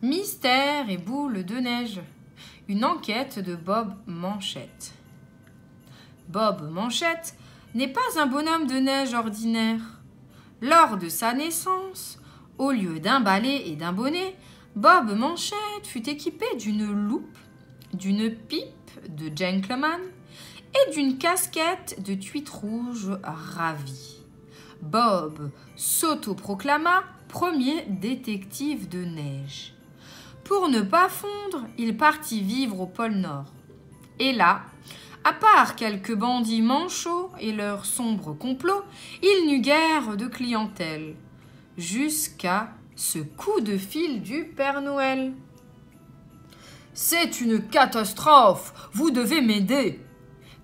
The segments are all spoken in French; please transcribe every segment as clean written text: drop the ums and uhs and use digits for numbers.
Mystère et boule de neige. Une enquête de Bob Manchette. Bob Manchette n'est pas un bonhomme de neige ordinaire. Lors de sa naissance, au lieu d'un balai et d'un bonnet, Bob Manchette fut équipé d'une loupe, d'une pipe de gentleman et d'une casquette de tuite rouge ravie. Bob s'autoproclama premier détective de neige. Pour ne pas fondre, il partit vivre au pôle Nord. Et là, à part quelques bandits manchots et leur sombre complot, il n'eut guère de clientèle. Jusqu'à ce coup de fil du Père Noël. « C'est une catastrophe, vous devez m'aider. »«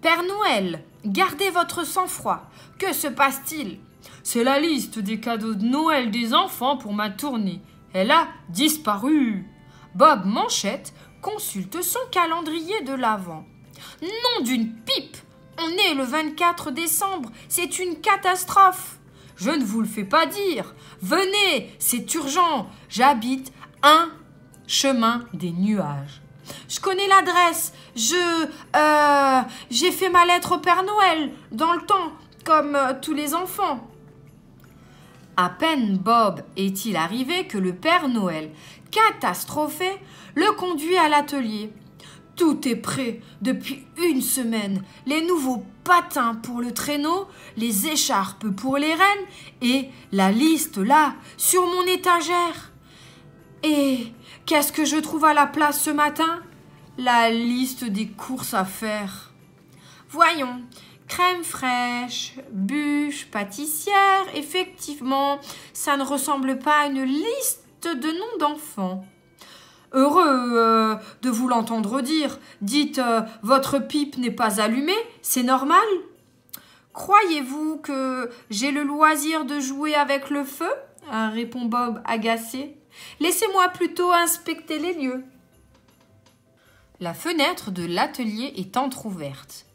Père Noël, gardez votre sang-froid. Que se passe-t-il ?»« C'est la liste des cadeaux de Noël des enfants pour ma tournée. Elle a disparu. » Bob Manchette consulte son calendrier de l'Avent. « Nom d'une pipe! On est le 24 décembre. C'est une catastrophe. » « Je ne vous le fais pas dire. Venez, c'est urgent. J'habite un chemin des nuages. Je connais l'adresse. J'ai fait ma lettre au Père Noël dans le temps, comme tous les enfants. » À peine Bob est-il arrivé que le Père Noël, catastrophé, le conduit à l'atelier. Tout est prêt depuis une semaine. Les nouveaux patins pour le traîneau, les écharpes pour les rennes et la liste là, sur mon étagère. Et qu'est-ce que je trouve à la place ce matin? La liste des courses à faire. Voyons, crème fraîche, bûche, pâtissière, effectivement, ça ne ressemble pas à une liste de noms d'enfants. Heureux de vous l'entendre dire. Dites, votre pipe n'est pas allumée, c'est normal? Croyez-vous que j'ai le loisir de jouer avec le feu? Répond Bob agacé. Laissez-moi plutôt inspecter les lieux. La fenêtre de l'atelier est entr'ouverte.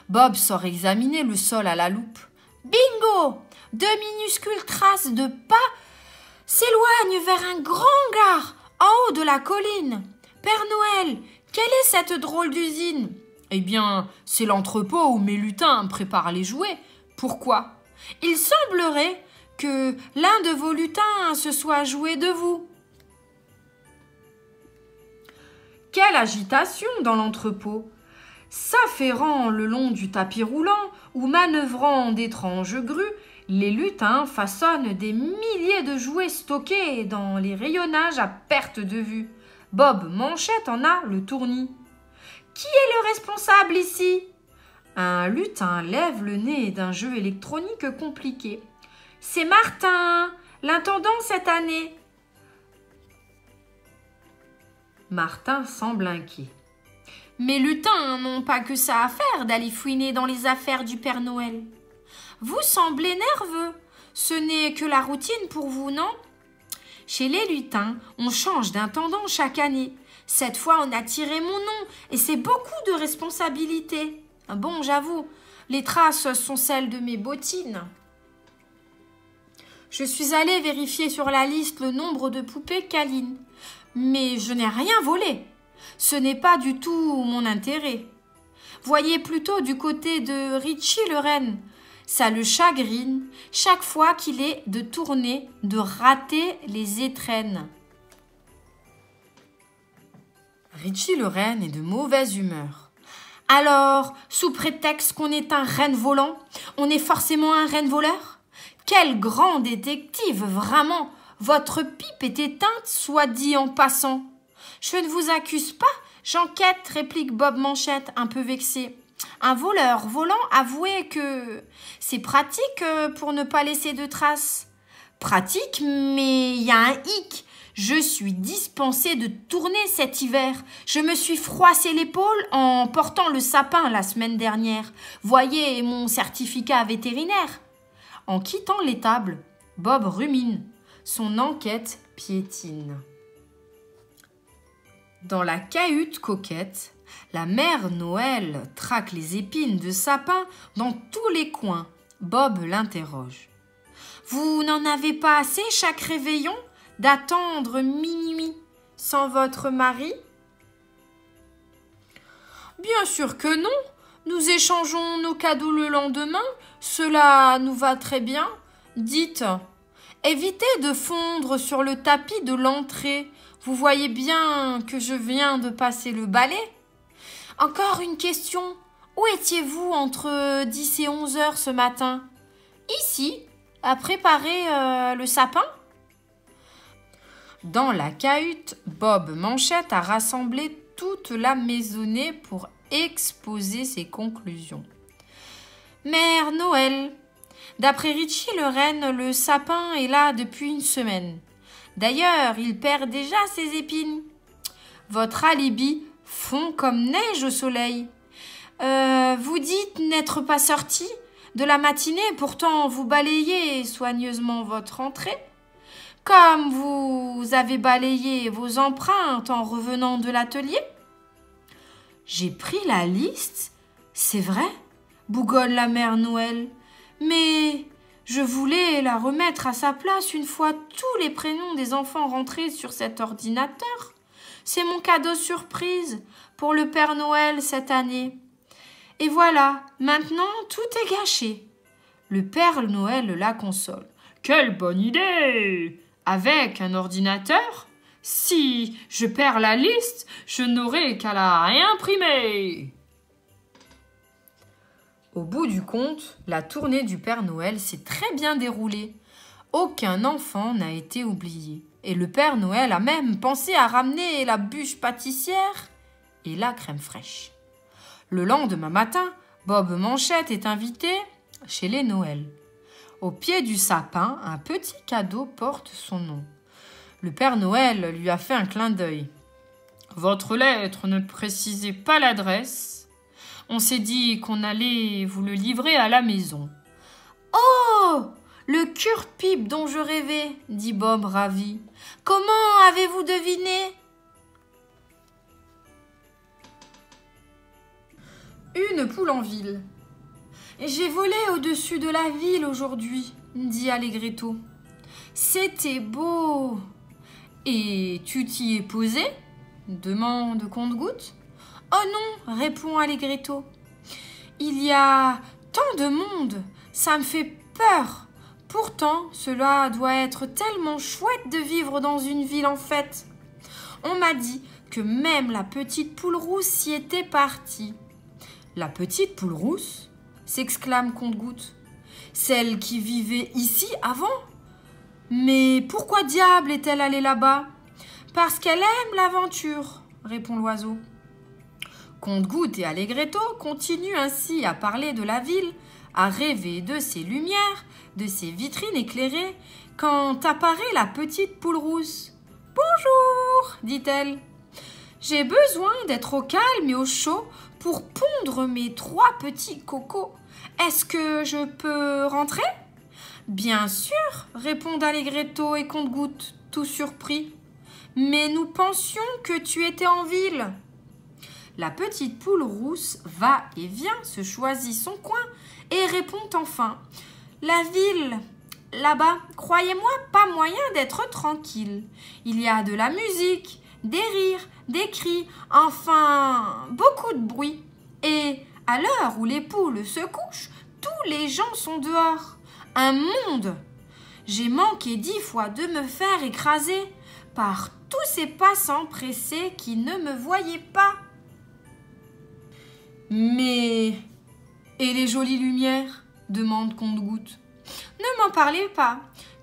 Bob sort examiner le sol à la loupe. Bingo! 2 minuscules traces de pas s'éloignent vers un grand hangar en haut de la colline. Père Noël, quelle est cette drôle d'usine? Eh bien, c'est l'entrepôt où mes lutins préparent les jouets. Pourquoi? Il semblerait que l'un de vos lutins se soit joué de vous. Quelle agitation dans l'entrepôt! S'affairant le long du tapis roulant ou manœuvrant d'étranges grues, les lutins façonnent des milliers de jouets stockés dans les rayonnages à perte de vue. Bob Manchette en a le tournis. Qui est le responsable ici? Un lutin lève le nez d'un jeu électronique compliqué. C'est Martin, l'intendant cette année. Martin semble inquiet. Mes lutins n'ont pas que ça à faire d'aller fouiner dans les affaires du Père Noël. Vous semblez nerveux. Ce n'est que la routine pour vous, non? Chez les lutins, on change d'intendant chaque année. Cette fois, on a tiré mon nom et c'est beaucoup de responsabilité. Bon, j'avoue, les traces sont celles de mes bottines. Je suis allée vérifier sur la liste le nombre de poupées câlines. Mais je n'ai rien volé. Ce n'est pas du tout mon intérêt. Voyez plutôt du côté de Richie le renne. Ça le chagrine chaque fois qu'il est de tourner, de rater les étrennes. Richie le renne est de mauvaise humeur. Alors, sous prétexte qu'on est un renne volant, on est forcément un renne voleur? Quel grand détective, vraiment! Votre pipe est éteinte, soit dit en passant. Je ne vous accuse pas, j'enquête, réplique Bob Manchette, un peu vexé. Un voleur volant, avouez que c'est pratique pour ne pas laisser de traces. Pratique, mais il y a un hic. Je suis dispensée de tourner cet hiver. Je me suis froissé l'épaule en portant le sapin la semaine dernière. Voyez mon certificat vétérinaire. En quittant l'étable, Bob rumine. Son enquête piétine. Dans la cahute coquette, la mère Noël traque les épines de sapin dans tous les coins. Bob l'interroge. « Vous n'en avez pas assez chaque réveillon d'attendre minuit? sans votre mari? Bien sûr que non. Nous échangeons nos cadeaux le lendemain. Cela nous va très bien. Dites, évitez de fondre sur le tapis de l'entrée. Vous voyez bien que je viens de passer le balai. Encore une question. Où étiez-vous entre 10 et 11 heures ce matin? Ici, à préparer le sapin? Dans la cahute, Bob Manchette a rassemblé toute la maisonnée pour exposer ses conclusions. Mère Noël, d'après Richie le renne, le sapin est là depuis une semaine. D'ailleurs, il perd déjà ses épines. Votre alibi fond comme neige au soleil. Vous dites n'être pas sorti de la matinée, pourtant vous balayez soigneusement votre entrée. Comme vous avez balayé vos empreintes en revenant de l'atelier. J'ai pris la liste, c'est vrai, bougonne la mère Noël, mais je voulais la remettre à sa place une fois tous les prénoms des enfants rentrés sur cet ordinateur. C'est mon cadeau surprise pour le Père Noël cette année. Et voilà, maintenant tout est gâché. Le Père Noël la console. Quelle bonne idée! Avec un ordinateur? Si je perds la liste, je n'aurai qu'à la réimprimer. Au bout du compte, la tournée du Père Noël s'est très bien déroulée. Aucun enfant n'a été oublié. Et le Père Noël a même pensé à ramener la bûche pâtissière et la crème fraîche. Le lendemain matin, Bob Manchette est invité chez les Noël. Au pied du sapin, un petit cadeau porte son nom. Le Père Noël lui a fait un clin d'œil. « Votre lettre ne précisait pas l'adresse. On s'est dit qu'on allait vous le livrer à la maison. »« Oh, le cure-pipe dont je rêvais, » dit Bob ravi. « Comment avez-vous deviné ?» Une poule en ville. « J'ai volé au-dessus de la ville aujourd'hui, » dit Allegretto. « C'était beau. »« Et tu t'y es posé ?» demande Compte-Gouttes. « Oh non, » répond Allegretto. « Il y a tant de monde, ça me fait peur. Pourtant, cela doit être tellement chouette de vivre dans une ville en fête. On m'a dit que même la petite poule rousse y était partie. »« La petite poule rousse ?» s'exclame Compte-Gouttes. « Celle qui vivait ici avant ? Mais pourquoi diable est-elle allée là-bas ? » ?»« Parce qu'elle aime l'aventure, » répond l'oiseau. Compte-Gouttes et Allegretto continuent ainsi à parler de la ville, à rêver de ses lumières, de ses vitrines éclairées, quand apparaît la petite poule rousse. « Bonjour, dit-elle. J'ai besoin d'être au calme et au chaud pour pondre mes 3 petits cocos. Est-ce que je peux rentrer ? » « Bien sûr, répondent Allegretto et Compte-Gouttes, tout surpris. Mais nous pensions que tu étais en ville. La petite poule rousse va et vient, se choisit son coin et répond enfin. La ville, là-bas, croyez-moi, pas moyen d'être tranquille. Il y a de la musique, des rires, des cris, enfin, beaucoup de bruit. Et à l'heure où les poules se couchent, tous les gens sont dehors. Un monde! J'ai manqué 10 fois de me faire écraser par tous ces passants pressés qui ne me voyaient pas. Mais... et les jolies lumières? Demande Compte-Gouttes. Ne m'en parlez pas.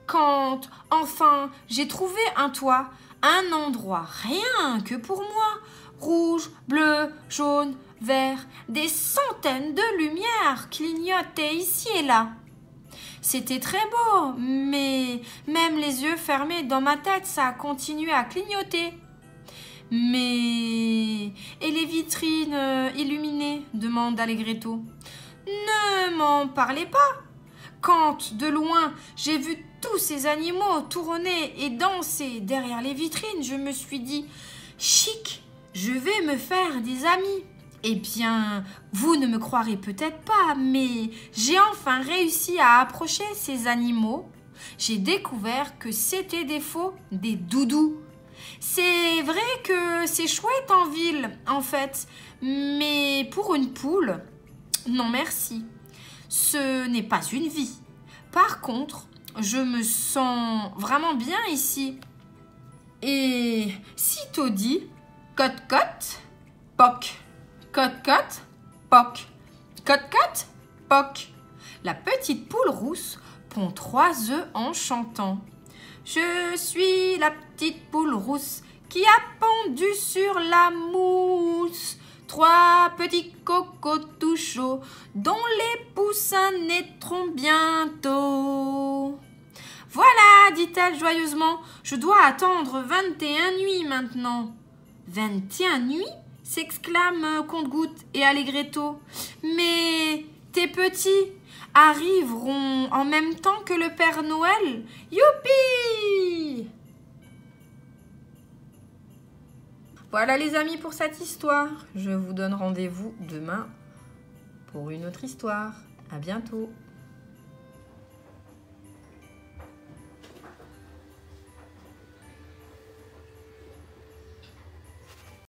Quand, enfin, j'ai trouvé un toit, un endroit rien que pour moi, rouge, bleu, jaune, vert, des centaines de lumières clignotaient ici et là. C'était très beau, mais même les yeux fermés dans ma tête, ça a continué à clignoter. Mais... et les vitrines illuminées? Demande Allegretto. Ne m'en parlez pas. Quand, de loin, j'ai vu tous ces animaux tourner et danser derrière les vitrines, je me suis dit « Chic, je vais me faire des amis ». Eh bien, vous ne me croirez peut-être pas, mais j'ai enfin réussi à approcher ces animaux. J'ai découvert que c'était des faux, des doudous. C'est vrai que c'est chouette en ville, en fait. Mais pour une poule, non merci. Ce n'est pas une vie. Par contre, je me sens vraiment bien ici. Et si t'as dit cote-cote, poc, cote-cote, poc, cote-cote, poc. La petite poule rousse pond 3 œufs en chantant. Je suis la petite poule rousse qui a pondu sur la mousse 3 petits cocos tout chauds dont les poussins naîtront bientôt. Voilà, dit-elle joyeusement, je dois attendre 21 nuits maintenant. 21 nuits s'exclament Compte-Gouttes et Allegretto. Mais tes petits arriveront en même temps que le Père Noël. Youpi! Voilà les amis pour cette histoire. Je vous donne rendez-vous demain pour une autre histoire. À bientôt.